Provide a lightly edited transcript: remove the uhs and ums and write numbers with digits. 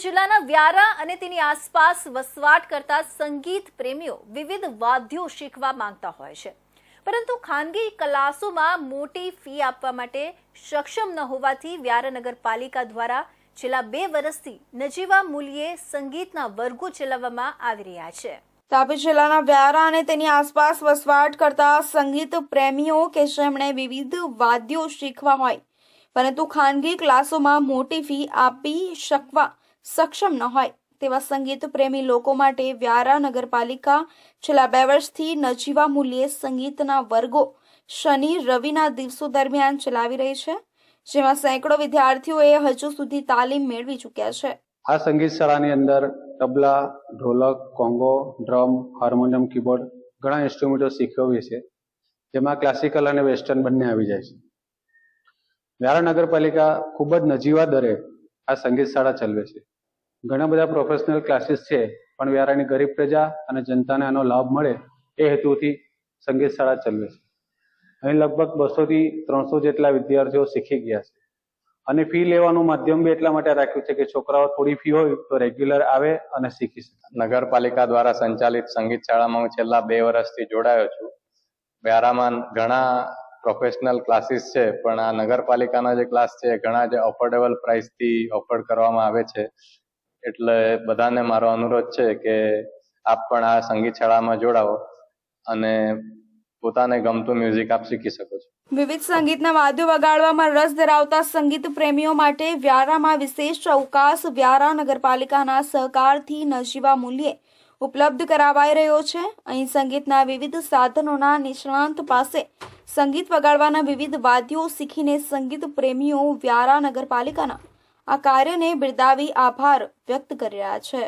જિલ્લાના વ્યારા અને તેની આસપાસ વસવાટ કરતા સંગીત પ્રેમીઓ વિવિધ વાદ્યો શીખવા માંગતા હોય છે, પરંતુ ખાનગી ક્લાસોમાં મોટી ફી આપવા માટે સક્ષમ ન હોવાથી વ્યારા નગરપાલિકા દ્વારા છેલ્લા 2 વર્ષથી નજીવા મૂલ્યે સંગીતના વર્ગો ચલાવવામાં આવી રહ્યા છે। તાપી જિલ્લાના વ્યારા અને તેની આસપાસ વસવાટ કરતા સંગીત પ્રેમીઓ કે જેમણે વિવિધ વાદ્યો શીખવા હોય પરંતુ ખાનગી ક્લાસોમાં મોટી ફી આપી શકવા સક્ષમ ન હોય તેવા સંગીત પ્રેમી લોકો માટે વ્યારા નગરપાલિકા છેલ્લા 2 વર્ષથી નજીવા મૂલ્યે સંગીતના વર્ગો શનિ રવિના દિવસો દરમિયાન ચલાવી રહી છે, જેમાં સેંકડો વિદ્યાર્થીઓએ હજુ સુધી તાલીમ મેળવી ચૂક્યા છે। આ સંગીત શાળાની અંદર તબલા, ઢોલક, કોંગો, ડ્રમ, હાર્મોનિયમ, કીબોર્ડ ઘણા ઇન્સ્ટ્રુમેન્ટો શીખવીએ છીએ, જેમાં ક્લાસિકલ અને વેસ્ટર્ન બંને આવી જાય છે। વ્યારા નગરપાલિકા ખૂબ જ નજીવા દરે આ સંગીત શાળા ચલાવે છે। ઘણા બધા પ્રોફેશનલ ક્લાસીસ છે, પણ વ્યારાની ગરીબ પ્રજા અને જનતાને આનો લાભ મળે એ હેતુથી સંગીત શાળા ચલાવે છે। અહીં લગભગ 200 થી 300 જેટલા વિદ્યાર્થીઓ શીખી ગયા છે અને ફી લેવાનું માધ્યમ બી એટલા માટે રાખ્યું છે કે છોકરાઓ થોડી ફી હોય તો રેગ્યુલર આવે અને શીખી શકે। નગરપાલિકા દ્વારા સંચાલિત સંગીત શાળામાં હું છેલ્લા 2 વર્ષથી જોડાયો છું। વ્યારામાં ઘણા પ્રોફેશનલ ક્લાસીસ છે, પણ આ નગરપાલિકાના જે ક્લાસ છે ઘણા જે અફોર્ડેબલ પ્રાઇસથી ઓફર કરવામાં આવે છે, એટલે બધાને મારો અનુરોધ છે કે આપ પણ આ સંગીત શાળામાં જોડાઓ અને પોતાને ગમતું મ્યુઝિક આપ શીખી શકો છો। વિવિધ સંગીતના વાદ્યો વગાડવામાં રસ ધરાવતા સંગીત પ્રેમીઓ માટે વ્યારામાં વિશેષ અવકાશ વ્યારા નગરપાલિકાના સહકારથી નજીવા મૂલ્યે ઉપલબ્ધ કરાવાઈ રહ્યો છે। અહીં સંગીતના વિવિધ સાધનોના નિષ્ણાંત પાસે સંગીત વગાડવાના વિવિધ વાદ્યો શીખીને સંગીત પ્રેમીઓ વ્યારા નગરપાલિકાના આ કાર્યને બિરદાવી આભાર વ્યક્ત કરી રહ્યા છે।